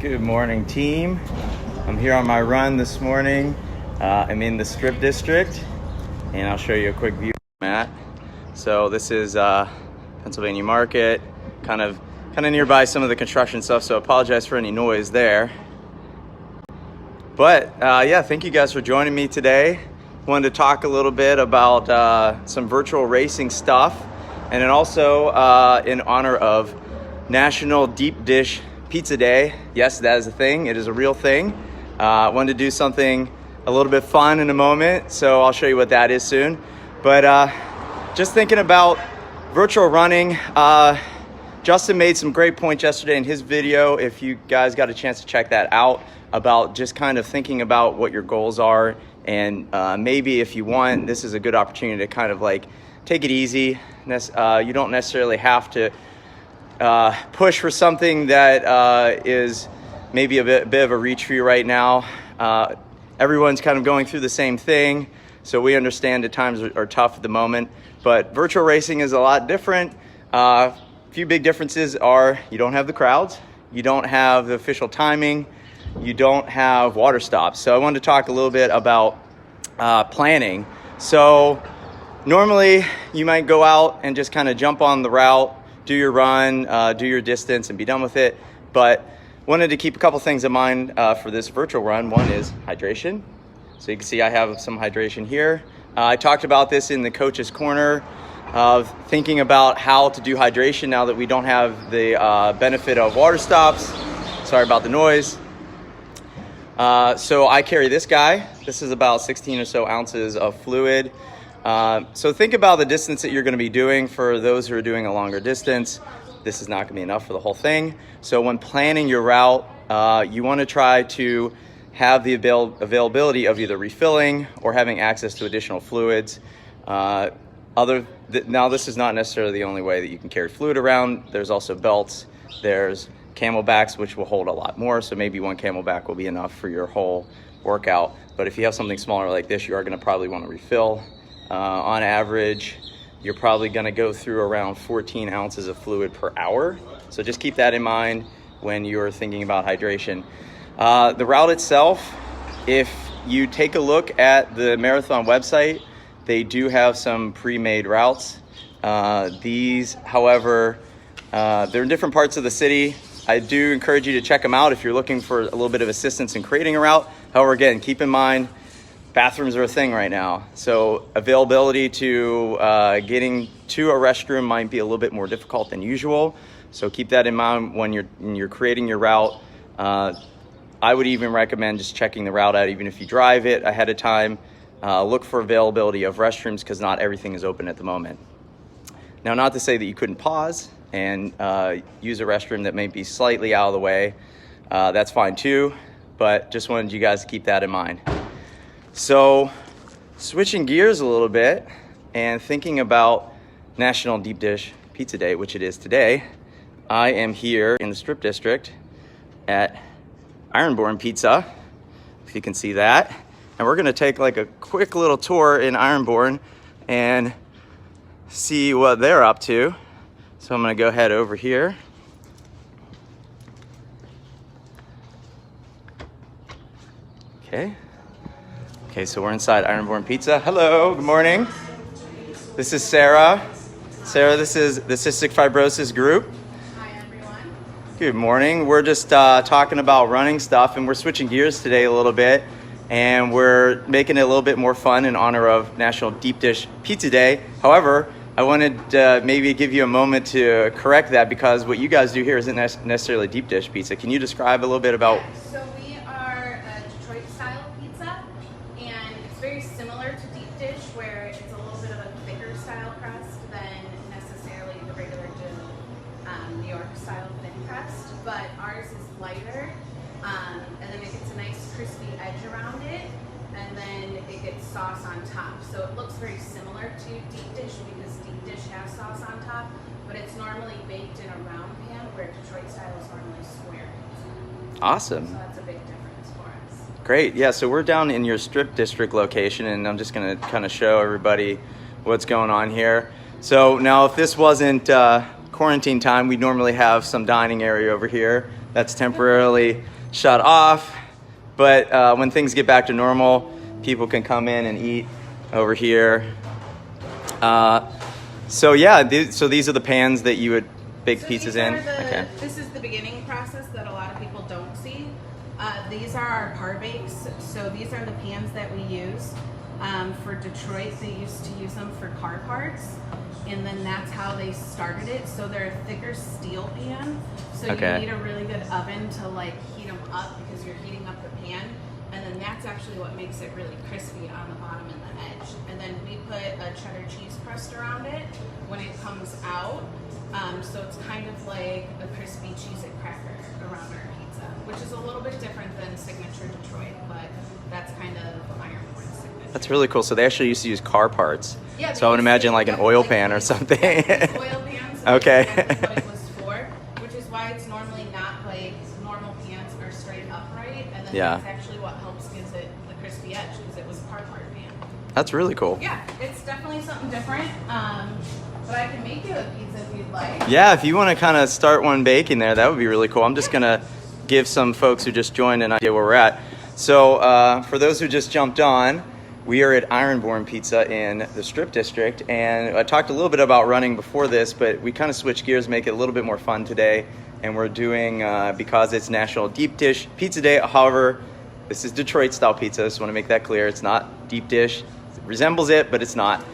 Good morning, team. I'm here on my run this morning. I'm in the Strip District, and I'll show you a quick view of that. So this is Pennsylvania Market, kind of nearby some of the construction stuff, so I apologize for any noise there. But yeah, thank you guys for joining me today. Wanted to talk a little bit about some virtual racing stuff, and then also in honor of National Deep Dish Pizza Day. Yes, that is a thing. It is a real thing. Wanted to do something a little bit fun in a moment, so I'll show you what that is soon. But just thinking about virtual running, Justin made some great points yesterday in his video. If you guys got a chance to check that out, about just kind of thinking about what your goals are, and maybe if you want, this is a good opportunity to kind of like take it easy. You don't necessarily have to push for something that is maybe a bit of a reach for you right now. Everyone's kind of going through the same thing, so we understand that times are tough at the moment, but virtual racing is a lot different. A few big differences are you don't have the crowds, you don't have the official timing, you don't have water stops. So I wanted to talk a little bit about planning. So normally you might go out and just kind of jump on the route, do your run, do your distance, and be done with it. But wanted to keep a couple things in mind for this virtual run. One is hydration. So you can see I have some hydration here. I talked about this in the Coach's Corner of thinking about how to do hydration now that we don't have the benefit of water stops. Sorry about the noise. So I carry this guy. This is about 16 or so ounces of fluid. So think about the distance that you're going to be doing. For those who are doing a longer distance, this is not going to be enough for the whole thing. So when planning your route, you want to try to have the availability of either refilling or having access to additional fluids. Now, this is not necessarily the only way that you can carry fluid around. There's also belts. There's Camelbacks, which will hold a lot more. So maybe one Camelback will be enough for your whole workout. But if you have something smaller like this, you are going to probably want to refill. On average, you're probably going to go through around 14 ounces of fluid per hour. So just keep that in mind when you're thinking about hydration. The route itself, if you take a look at the marathon website, they do have some pre-made routes. These, however, they're in different parts of the city. I do encourage you to check them out if you're looking for a little bit of assistance in creating a route. However, again, keep in mind, bathrooms are a thing right now. So availability to getting to a restroom might be a little bit more difficult than usual. So keep that in mind when you're creating your route. I would even recommend just checking the route out, even if you drive it ahead of time. Look for availability of restrooms because not everything is open at the moment. Now, not to say that you couldn't pause and use a restroom that may be slightly out of the way. That's fine too, but just wanted you guys to keep that in mind. So switching gears a little bit and thinking about National Deep Dish Pizza Day, which it is today, I am here in the Strip District at Ironborn Pizza, if you can see that. And we're gonna take like a quick little tour in Ironborn and see what they're up to. So I'm gonna go ahead over here. Okay, so we're inside Ironborn Pizza. Hello, good morning. This is Sarah. Sarah, this is the Cystic Fibrosis Group. Hi, everyone. Good morning. We're just talking about running stuff, and we're switching gears today a little bit, and we're making it a little bit more fun in honor of National Deep Dish Pizza Day. However, I wanted to maybe give you a moment to correct that, because what you guys do here isn't necessarily deep dish pizza. Can you describe a little bit about? So we are a Detroit-style pizza, and it's very similar to deep dish, where it's a little bit of a thicker style crust than necessarily the regular New York-style thin crust. But ours is lighter, and then it gets a nice crispy edge around it, and then it gets sauce on top. So it looks very similar to deep dish because deep dish has sauce on top, but it's normally baked in a round pan, where Detroit style is normally square. Awesome. So that's a big difference for us. Great. Yeah, so we're down in your Strip District location, and I'm just going to kind of show everybody what's going on here. So now, if this wasn't quarantine time, we'd normally have some dining area over here. that's temporarily shut off. But when things get back to normal, people can come in and eat over here. So yeah, so these are the pans that you would bake pizzas in. Okay. This is the beginning process that a lot of people don't see. These are our par bakes. So these are the pans that we use. For Detroit, they used to use them for car parts, and then that's how they started it. So they're a thicker steel pan. So Okay. you need a really good oven to like heat them up because you're heating up the pan, and then that's actually what makes it really crispy on the bottom and the edge. And then we put a cheddar cheese crust around it when it comes out. So it's kind of like a crispy Cheez-It cracker around our pizza, which is a little bit different than signature Detroit, but that's kind of Ironborn's signature. That's really cool. So they actually used to use car parts. Yeah, So I would they imagine used like to- an oil like pan or these- something. yeah, these oil pans. So Okay. that's exactly what it was for, which is why it's normally not like normal pans are straight upright, and then Yeah. that's actually what helps gives it the crispy edge because it was a car part pan. That's really cool. Yeah, it's definitely something different. But I can make you a pizza if you'd like. Yeah, if you want to kind of start one baking there, that would be really cool. I'm just going to give some folks who just joined an idea where we're at. So for those who just jumped on, we are at Ironborn Pizza in the Strip District. And I talked a little bit about running before this, but we kind of switched gears, make it a little bit more fun today. And we're doing, because it's National Deep Dish Pizza Day, however, this is Detroit style pizza. I just want to make that clear. It's not deep dish. It resembles it, but it's not.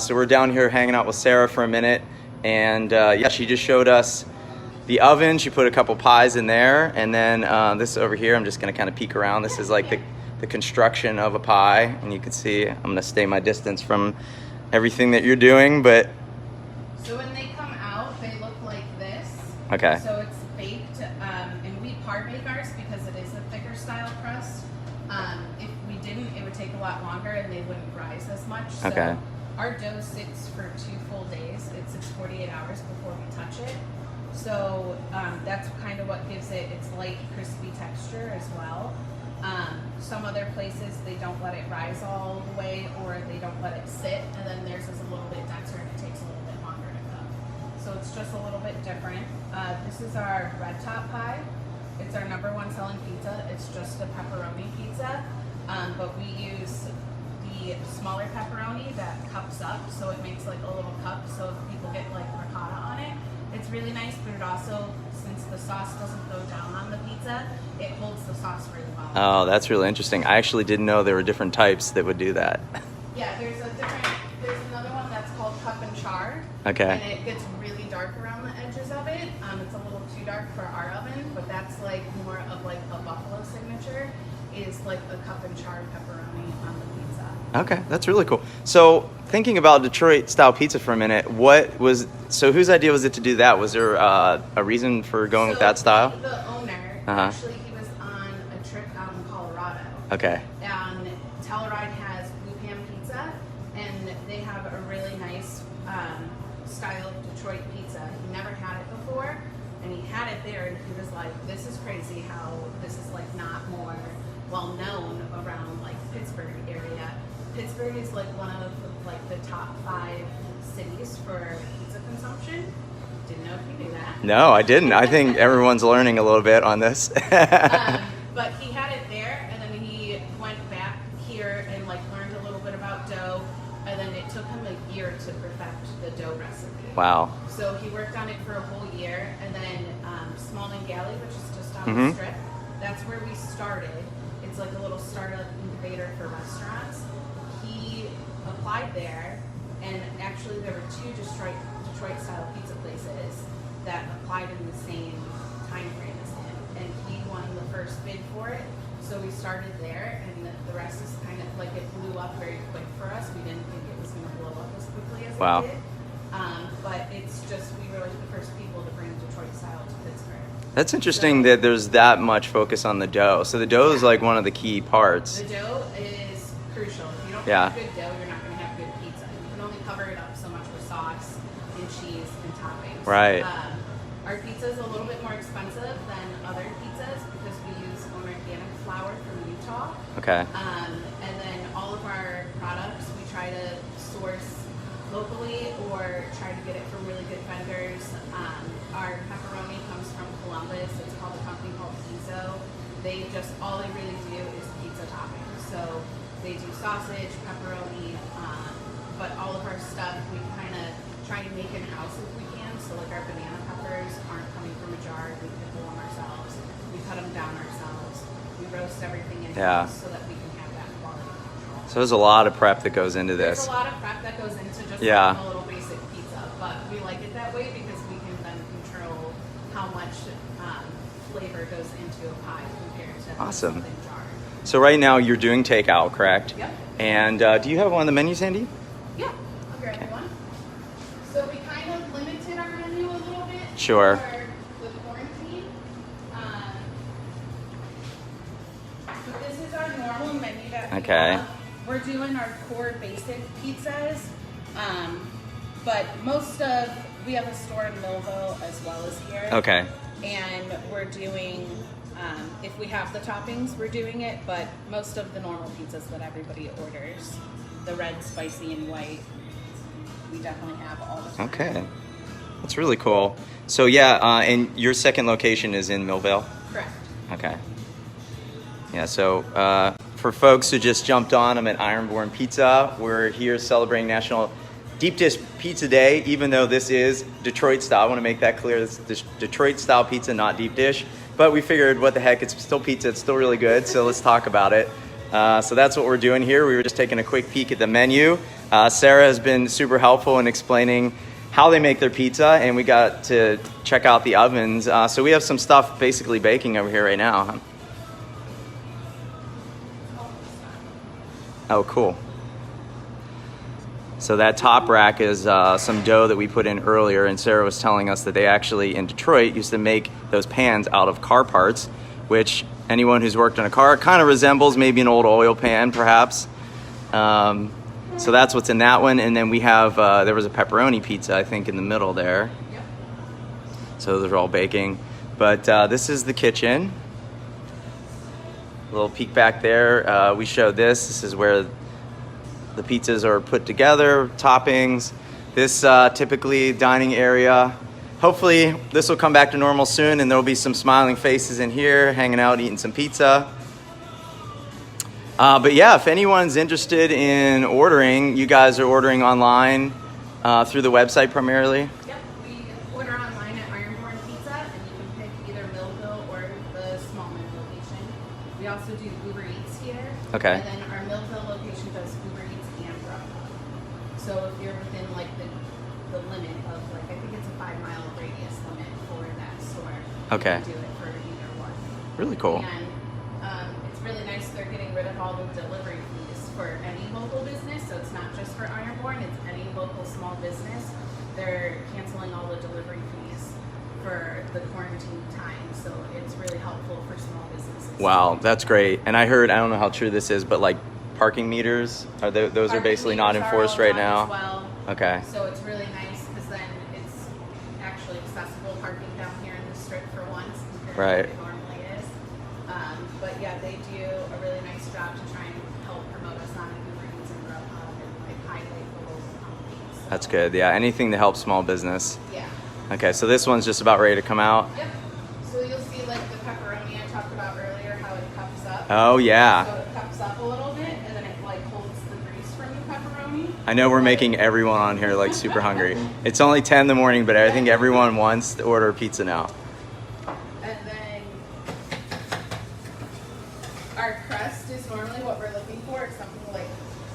So we're down here hanging out with Sarah for a minute, and yeah, she just showed us the oven. She put a couple pies in there, and then this over here, I'm just gonna kind of peek around. This is like the construction of a pie, and you can see I'm gonna stay my distance from everything that you're doing, but So when they come out, they look like this. okay. So it's baked, and we par bake ours because it is a thicker style crust. If we didn't, it would take a lot longer and they wouldn't rise as much. So Okay. our dough sits for 2 full days. It sits 48 hours before we touch it. So that's kind of what gives it its light, crispy texture as well. Some other places, they don't let it rise all the way, or they don't let it sit, and then theirs is a little bit denser and it takes a little bit longer to cook. So it's just a little bit different. This is our red top pie. It's our #1 selling pizza. It's just a pepperoni pizza, but we use the smaller pepperoni that cups up, so it makes like a little cup, so if people get like ricotta on it, it's really nice, but it also, since the sauce doesn't go down on the pizza, it holds the sauce really well. Oh, that's really interesting. I actually didn't know there were different types that would do that. Yeah, there's another one that's called cup and char. Okay. And it gets really dark around the edges of it. It's a little too dark for our oven, but that's like more of like a buffalo signature, is like a cup and char pepperoni on the pizza. Okay, that's really cool. So thinking about Detroit style pizza for a minute, whose idea was it to do that? Was there a reason for going with that style? The owner, actually, he was on a trip out in Colorado. Okay. And Telluride has Blue Pan Pizza, and they have a really nice style of Detroit pizza. He never had it before, and he had it there, and he was like, "This is crazy how this is like not more well known around like Pittsburgh area." Pittsburgh is like one of like the top 5 cities for pizza consumption. Didn't know if you knew that. No, I didn't. I think everyone's learning a little bit on this. But he had it there, and then he went back here and like learned a little bit about dough, and then it took him a year to perfect the dough recipe. Wow. So he worked on it for a whole year, and then Smallman Galley, which is just on Mhm. the strip, that's where we started. It's like a little startup incubator for restaurants. He applied there, and actually there were 2 Detroit style pizza places that applied in the same time frame as him, and he won the first bid for it. So we started there, and the rest is kind of like it blew up very quick for us. We didn't think it was going to blow up as quickly as Wow. it did. But it's just, we were like the first people to bring Detroit style to Pittsburgh. That's interesting that there's that much focus on the dough. So the dough is like one of the key parts. The dough is crucial. If you don't Yeah. have good dough, you're not going to have good pizza. You can only cover it up so much with sauce and cheese and toppings. Right. Our pizza is a little bit more expensive than other pizzas because we use an organic flour from Utah. Okay. And then all of our products we try to source locally or try to get it from really good vendors. Our pepperoni comes from Columbus. It's called the all they really do is pizza toppings. So they do sausage, pepperoni, but all of our stuff we kind of try to make in-house if we can. So like our banana peppers aren't coming from a jar, we pickle them ourselves, we cut them down ourselves, we roast everything in-house so that we can have that quality control. So there's a lot of prep that goes into There's this. a lot of prep that goes into just Yeah. making a little basic pizza, but we like it that way because we can then control how much flavor goes into a pie compared to Awesome. something jarred. So right now you're doing takeout, correct? Yep. And do you have one of the menus handy? Yeah, I'll grab you one. So we kind of limited our menu a little bit Sure. for the quarantine. So this is our normal menu that we Okay. have. We're doing our core basic pizzas, but we have a store in Millville as well as here. Okay. And we're doing, if we have the toppings, we're doing it, but most of the normal pizzas that everybody orders, the red, spicy, and white, we definitely have all the time. Okay. That's really cool. So yeah, and your second location is in Millville? Correct. Okay. Yeah, so for folks who just jumped on, I'm at Ironborn Pizza. We're here celebrating National Deep Dish Pizza Day, even though this is Detroit style. I want to make that clear. This is Detroit style pizza, not deep dish. But we figured, what the heck, it's still pizza, it's still really good, so let's talk about it. So that's what we're doing here. We were just taking a quick peek at the menu. Sarah has been super helpful in explaining how they make their pizza, and we got to check out the ovens. So we have some stuff basically baking over here right now. Huh? Oh, cool. So that top rack is some dough that we put in earlier, and Sarah was telling us that they actually, in Detroit, used to make those pans out of car parts, which anyone who's worked on a car kind of resembles maybe an old oil pan, perhaps. So that's what's in that one, and then we have, there was a pepperoni pizza, I think, in the middle there. Yep. So those are all baking. But this is the kitchen. A little peek back there. We showed this. This is where the pizzas are put together, toppings. This typically dining area. Hopefully this will come back to normal soon and there'll be some smiling faces in here, hanging out, eating some pizza. But yeah, if anyone's interested in ordering, you guys are ordering online through the website primarily? Yep, we order online at Ironborn Pizza, and you can pick either Millville or the Smallman location. We also do Uber Eats here. Okay. And then our Millville location does Uber Eats and Grubhub. So if you're within like the limit of like, I think it's a 5-mile radius limit for that store. Okay. You can do it for either one. Really cool. And it's really nice they're getting rid of all the delivery fees for any local business. So it's not just for Ironborn, it's any local small business. They're canceling all the delivery fees for the quarantine time. So it's really helpful for small businesses. Wow, that's great. And I heard, I don't know how true this is, but like parking meters, those are basically not Parking enforced meters right are all now? done as well. Okay. So it's really nice because then it's actually accessible parking down here in the strip for once compared Right. to what it normally is. But yeah, they do a really nice job to try and help promote us on Uber Eats and Grubhub and like highlight the local companies. So, That's good. Yeah, anything to help small business. yeah. Okay, so this one's just about ready to come out. Yep. So you'll see like the pepperoni I talked about earlier, how it cups up. Oh yeah. So it cups up a little bit and then it like holds the grease from the pepperoni. I know we're making everyone on here like super hungry. It's only 10 in the morning, but I think everyone wants to order pizza now. And then our crust is normally what we're looking for. It's something like,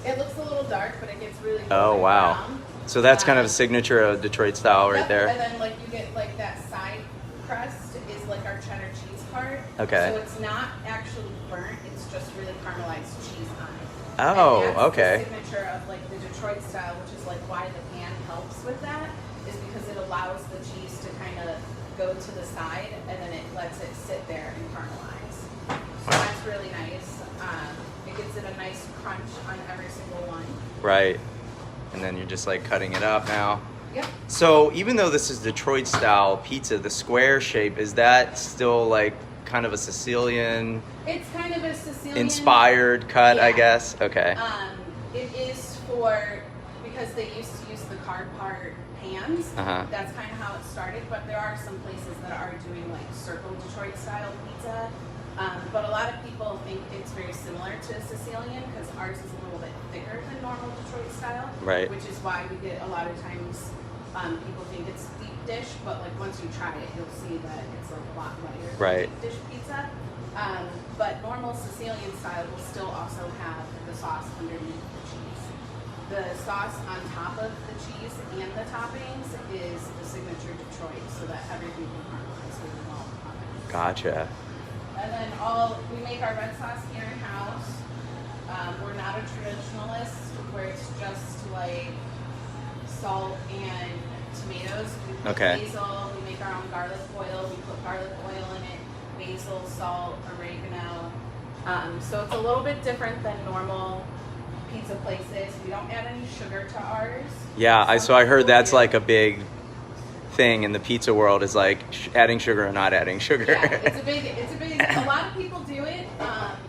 it looks a little dark, but it gets really Oh golden wow. brown. So that's kind of a signature of Detroit style right Yep, there. And then like you get like that side crust is like our cheddar cheese part. Okay. So it's not actually burnt, it's just really caramelized cheese on it. Oh, And that's okay. the signature of like the Detroit style, which is like why the pan helps with that, is because it allows the cheese to kind of go to the side and then it lets it sit there and caramelize. So that's really nice. It gives it a nice crunch on every single one. Right. And then you're just like cutting it up now. Yep. So even though this is Detroit style pizza, the square shape, is that still like kind of a Sicilian It's kind of a Sicilian inspired cut, I Yeah. guess? Okay. It is because they used to use the card part pans. Uh-huh. That's kind of how it started, but there are some places that are doing like circle Detroit style pizza. But a lot of people think it's very similar to Sicilian because ours is a little bit thicker than normal Detroit style. Right. Which is why we get a lot of times people think it's deep dish, but like once you try it, you'll see that it's like a lot lighter Right. than deep dish pizza. But normal Sicilian style will still also have the sauce underneath the cheese. The sauce on top of the cheese and the toppings is the signature Detroit, so that everything can harmonize really well on it. Gotcha. And then we make our red sauce here in house. We're not a traditionalist where it's just like salt and tomatoes. We put Okay. basil. We make our own garlic oil. We put garlic oil in it. Basil, salt, oregano. So it's a little bit different than normal pizza places. We don't add any sugar to ours. Yeah, so I heard people that's do. like a big thing in the pizza world is like adding sugar or not adding sugar. Yeah, it's a big, a lot of people do it.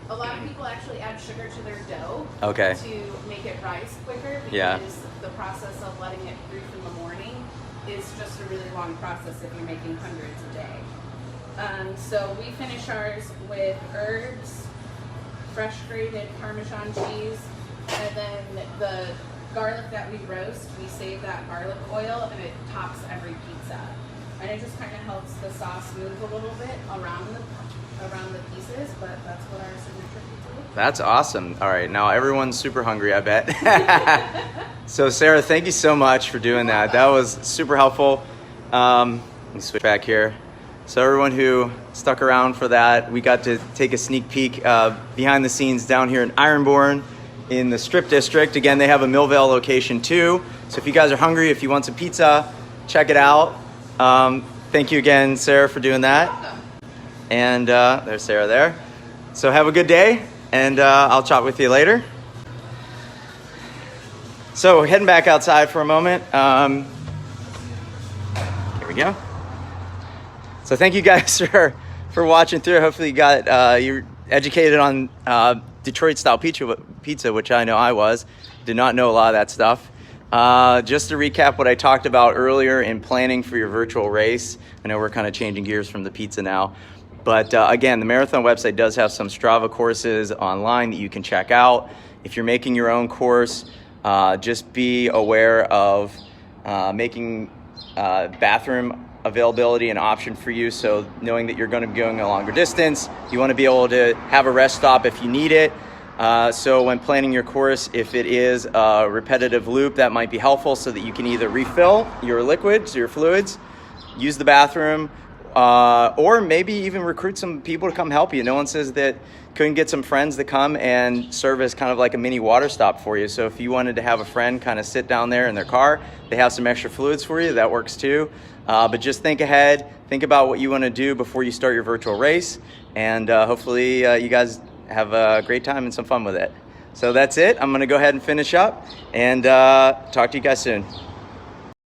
A lot of people actually add sugar to their dough. Okay. To make it rise quicker because Yeah. the process of letting it proof in the morning is just a really long process if you're making hundreds a day. So we finish ours with herbs, fresh grated Parmesan cheese, and then the garlic that we roast, we save that garlic oil and it tops every pizza. And it just kind of helps the sauce move a little bit around the pieces, but that's what our signature pizza looks like. That's awesome. All right, now everyone's super hungry, I bet. So Sarah, thank you so much for doing that. That was super helpful. Let me switch back here. So everyone who stuck around for that, we got to take a sneak peek behind the scenes down here in Ironbourne in the Strip District. Again, they have a Millvale location too. So if you guys are hungry, if you want some pizza, check it out. Thank you again, Sarah, for doing that. And there's Sarah there. So have a good day, and I'll chat with you later. So heading back outside for a moment. Here we go. So thank you guys for watching through. Hopefully you got you're educated on Detroit style pizza, which I know I was. Did not know a lot of that stuff. Just to recap what I talked about earlier in planning for your virtual race. I know we're kind of changing gears from the pizza now. But again, the marathon website does have some Strava courses online that you can check out. If you're making your own course, just be aware of making bathroom availability an option for you. So knowing that you're going to be going a longer distance, you want to be able to have a rest stop if you need it. So when planning your course, if it is a repetitive loop, that might be helpful so that you can either refill your liquids, your fluids, use the bathroom, or maybe even recruit some people to come help you. No one says that couldn't get some friends to come and serve as kind of like a mini water stop for you. So if you wanted to have a friend kind of sit down there in their car, they have some extra fluids for you, that works too. But just think ahead, think about what you want to do before you start your virtual race, and hopefully you guys have a great time and some fun with it. So that's it. I'm going to go ahead and finish up and talk to you guys soon.